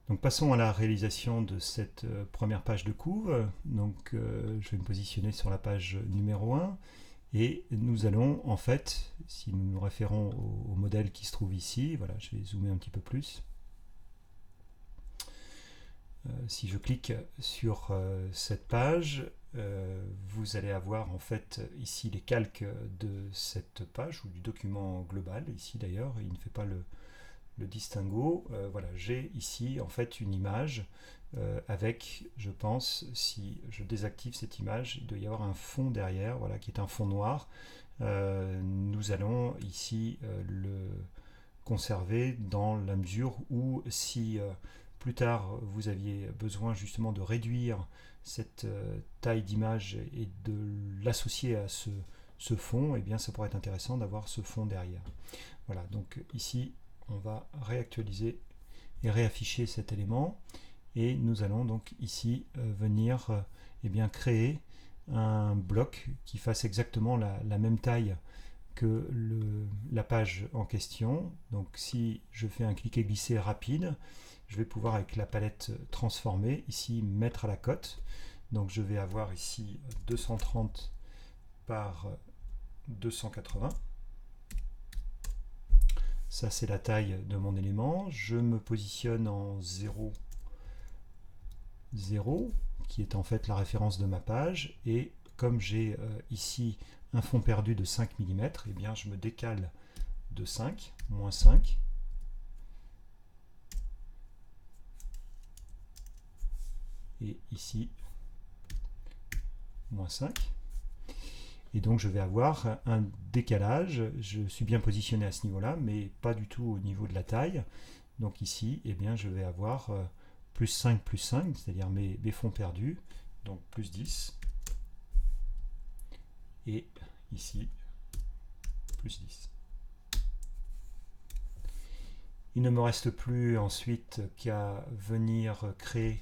Donc passons à la réalisation de cette première page de couve. Donc je vais me positionner sur la page numéro 1 et nous allons en fait, si nous nous référons au modèle qui se trouve ici, voilà, je vais zoomer un petit peu plus. Si je clique sur cette page, vous allez avoir en fait ici les calques de cette page ou du document global. Ici d'ailleurs, il ne fait pas le distinguo. Voilà, j'ai ici en fait une image avec, je pense, si je désactive cette image, il doit y avoir un fond derrière, voilà, qui est un fond noir. Nous allons ici le conserver dans la mesure où si plus tard vous aviez besoin justement de réduire cette taille d'image et de l'associer à ce fond, et bien ça pourrait être intéressant d'avoir ce fond derrière. Voilà, donc ici on va réactualiser et réafficher cet élément et nous allons donc ici venir eh bien, créer un bloc qui fasse exactement la même taille que la page en question. Donc si je fais un cliquer glisser rapide, je vais pouvoir avec la palette transformer ici mettre à la cote. Donc je vais avoir ici 230 par 280. Ça c'est la taille de mon élément. Je me positionne en 0, 0, qui est en fait la référence de ma page. Et comme j'ai ici un fond perdu de 5 mm, eh bien je me décale de 5, moins 5. Et ici, moins 5. Et donc je vais avoir un décalage. Je suis bien positionné à ce niveau-là, mais pas du tout au niveau de la taille. Donc ici, eh bien, je vais avoir plus 5, c'est-à-dire mes fonds perdus. Donc plus 10. Et ici, plus 10. Il ne me reste plus ensuite qu'à venir créer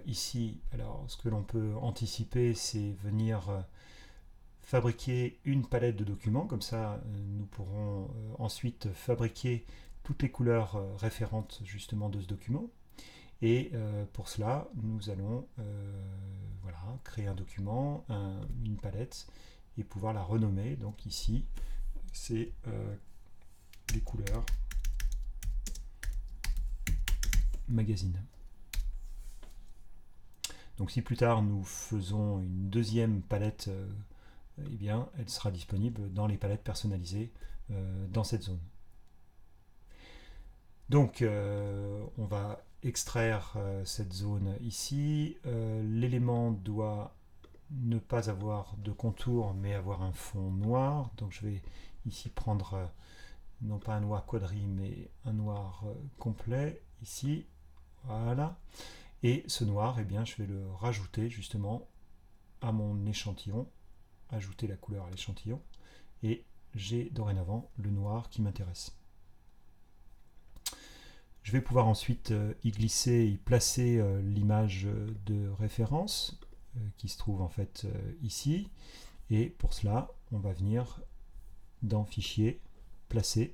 ici. Alors ce que l'on peut anticiper, c'est venir fabriquer une palette de documents, comme ça nous pourrons ensuite fabriquer toutes les couleurs référentes justement de ce document. Et pour cela, nous allons voilà, créer un document, une palette, et pouvoir la renommer. Donc ici, c'est les couleurs magazine. Donc si plus tard nous faisons une deuxième palette, eh bien, elle sera disponible dans les palettes personnalisées dans cette zone. Donc on va extraire cette zone ici. L'élément doit ne pas avoir de contour mais avoir un fond noir. Donc je vais ici prendre non pas un noir quadri mais un noir complet ici. Voilà. Et ce noir, eh bien, je vais le rajouter justement à mon échantillon, ajouter la couleur à l'échantillon, et j'ai dorénavant le noir qui m'intéresse. Je vais pouvoir ensuite y glisser, y placer l'image de référence qui se trouve en fait ici, et pour cela, on va venir dans Fichier, Placer.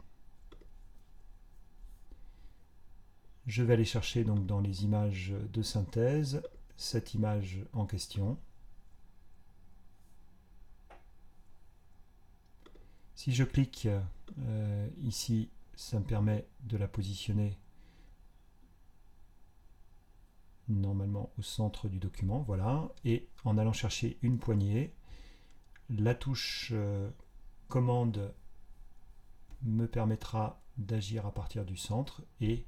Je vais aller chercher donc dans les images de synthèse cette image en question. Si je clique ici, ça me permet de la positionner normalement au centre du document. Voilà. Et en allant chercher une poignée, la touche commande me permettra d'agir à partir du centre et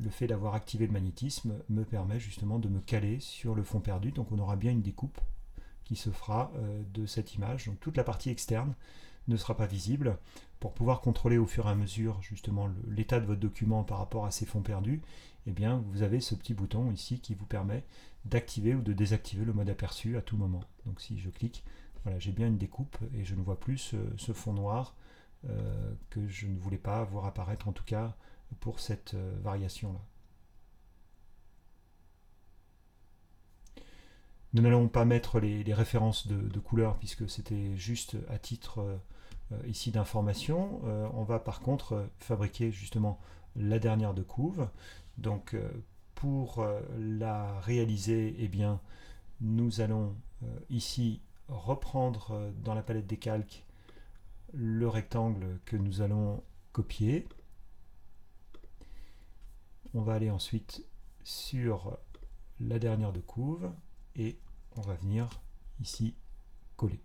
le fait d'avoir activé le magnétisme me permet justement de me caler sur le fond perdu. Donc on aura bien une découpe qui se fera de cette image. Donc toute la partie externe ne sera pas visible. Pour pouvoir contrôler au fur et à mesure justement l'état de votre document par rapport à ces fonds perdus, eh bien vous avez ce petit bouton ici qui vous permet d'activer ou de désactiver le mode aperçu à tout moment. Donc si je clique, voilà, j'ai bien une découpe et je ne vois plus ce fond noir que je ne voulais pas voir apparaître, en tout cas pour cette variation là. Nous n'allons pas mettre les références de couleurs puisque c'était juste à titre ici d'information. On va par contre fabriquer justement la dernière de couve. Donc pour la réaliser, eh bien, nous allons ici reprendre dans la palette des calques le rectangle que nous allons copier. On va aller ensuite sur la dernière de couve et on va venir ici coller.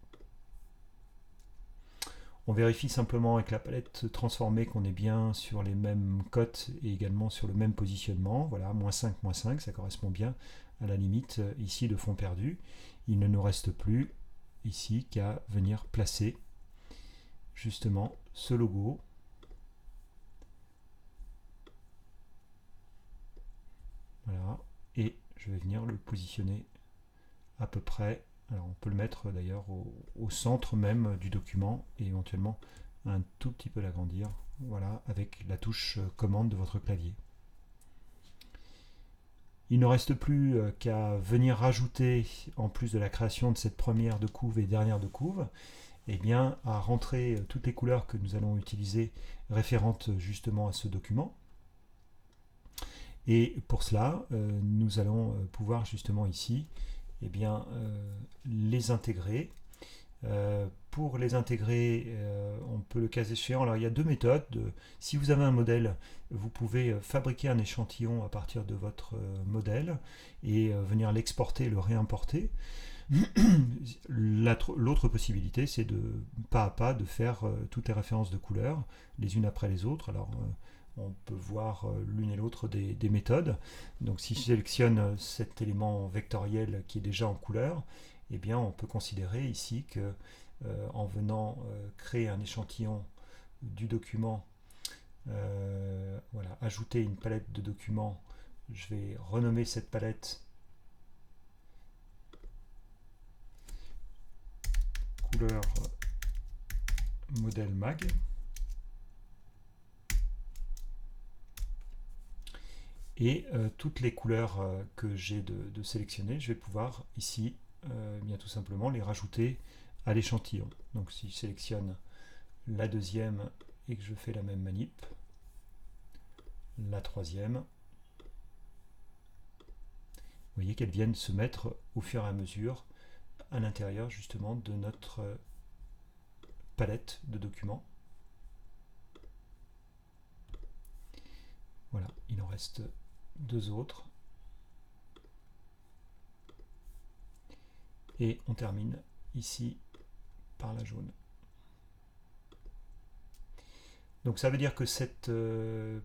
On vérifie simplement avec la palette transformée qu'on est bien sur les mêmes cotes et également sur le même positionnement. Voilà, -5, -5, ça correspond bien à la limite ici de fond perdu. Il ne nous reste plus ici qu'à venir placer justement ce logo. Voilà, et je vais venir le positionner à peu près. Alors on peut le mettre d'ailleurs au centre même du document et éventuellement un tout petit peu l'agrandir, voilà, avec la touche commande de votre clavier. Il ne reste plus qu'à venir rajouter, en plus de la création de cette première de couve et dernière de couve, eh bien, à rentrer toutes les couleurs que nous allons utiliser référentes justement à ce document. Et pour cela, nous allons pouvoir justement ici eh bien, les intégrer. Pour les intégrer, on peut le cas échéant. Alors il y a deux méthodes. Si vous avez un modèle, vous pouvez fabriquer un échantillon à partir de votre modèle et venir l'exporter, le réimporter. L'autre possibilité, c'est de pas à pas de faire toutes les références de couleurs les unes après les autres. Alors on peut voir l'une et l'autre des méthodes. Donc si je sélectionne cet élément vectoriel qui est déjà en couleur, eh bien on peut considérer ici que en venant créer un échantillon du document, voilà, ajouter une palette de documents, je vais renommer cette palette couleur modèle mag. Et toutes les couleurs que j'ai de sélectionner, je vais pouvoir ici bien tout simplement les rajouter à l'échantillon. Donc si je sélectionne la deuxième et que je fais la même manip, la troisième, vous voyez qu'elles viennent se mettre au fur et à mesure à l'intérieur justement de notre palette de documents. Voilà, il en reste deux autres. Et on termine ici par la jaune. Donc ça veut dire que cette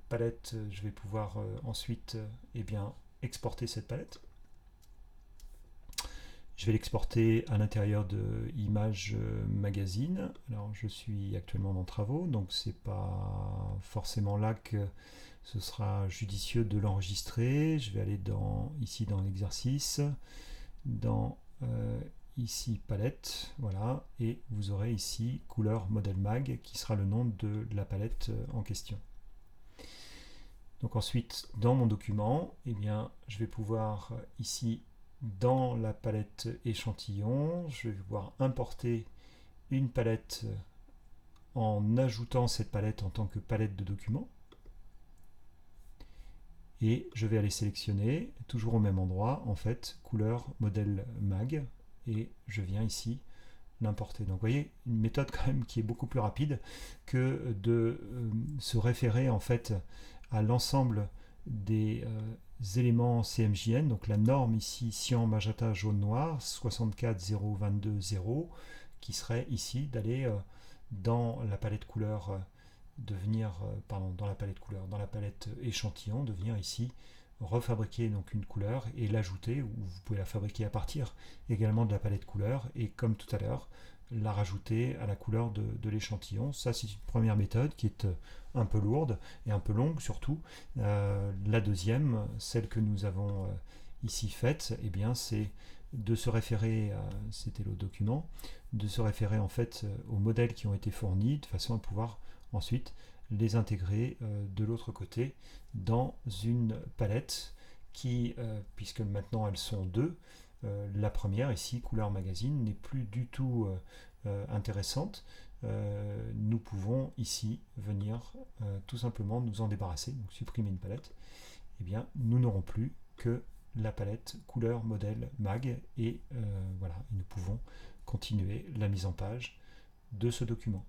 palette, je vais pouvoir ensuite eh bien, exporter cette palette. Je vais l'exporter à l'intérieur de Image Magazine. Alors je suis actuellement dans Travaux, donc c'est pas forcément là que ce sera judicieux de l'enregistrer. Je vais aller ici dans l'exercice, dans ici palette, voilà, et vous aurez ici couleur modèle mag qui sera le nom de la palette en question. Donc ensuite dans mon document, eh bien, je vais pouvoir ici dans la palette échantillon, je vais pouvoir importer une palette en ajoutant cette palette en tant que palette de documents. Et je vais aller sélectionner, toujours au même endroit, en fait, couleur modèle mag, et je viens ici l'importer. Donc vous voyez, une méthode quand même qui est beaucoup plus rapide que de se référer en fait à l'ensemble des éléments CMJN, donc la norme ici cyan, magenta, jaune, noir, 64 0 22 0, qui serait ici d'aller dans la palette couleur, de venir, dans la palette couleur, dans la palette échantillon, de venir ici refabriquer donc une couleur et l'ajouter, ou vous pouvez la fabriquer à partir également de la palette couleur, et comme tout à l'heure, la rajouter à la couleur de l'échantillon. Ça c'est une première méthode qui est un peu lourde et un peu longue surtout. La deuxième, celle que nous avons ici faite, eh bien c'est de se référer, c'était le document, de se référer en fait aux modèles qui ont été fournis de façon à pouvoir ensuite les intégrer de l'autre côté dans une palette qui, puisque maintenant elles sont deux, la première ici, couleur magazine, n'est plus du tout intéressante. Nous pouvons ici venir tout simplement nous en débarrasser, donc supprimer une palette eh bien, nous n'aurons plus que la palette couleur modèle mag et voilà, nous pouvons continuer la mise en page de ce document.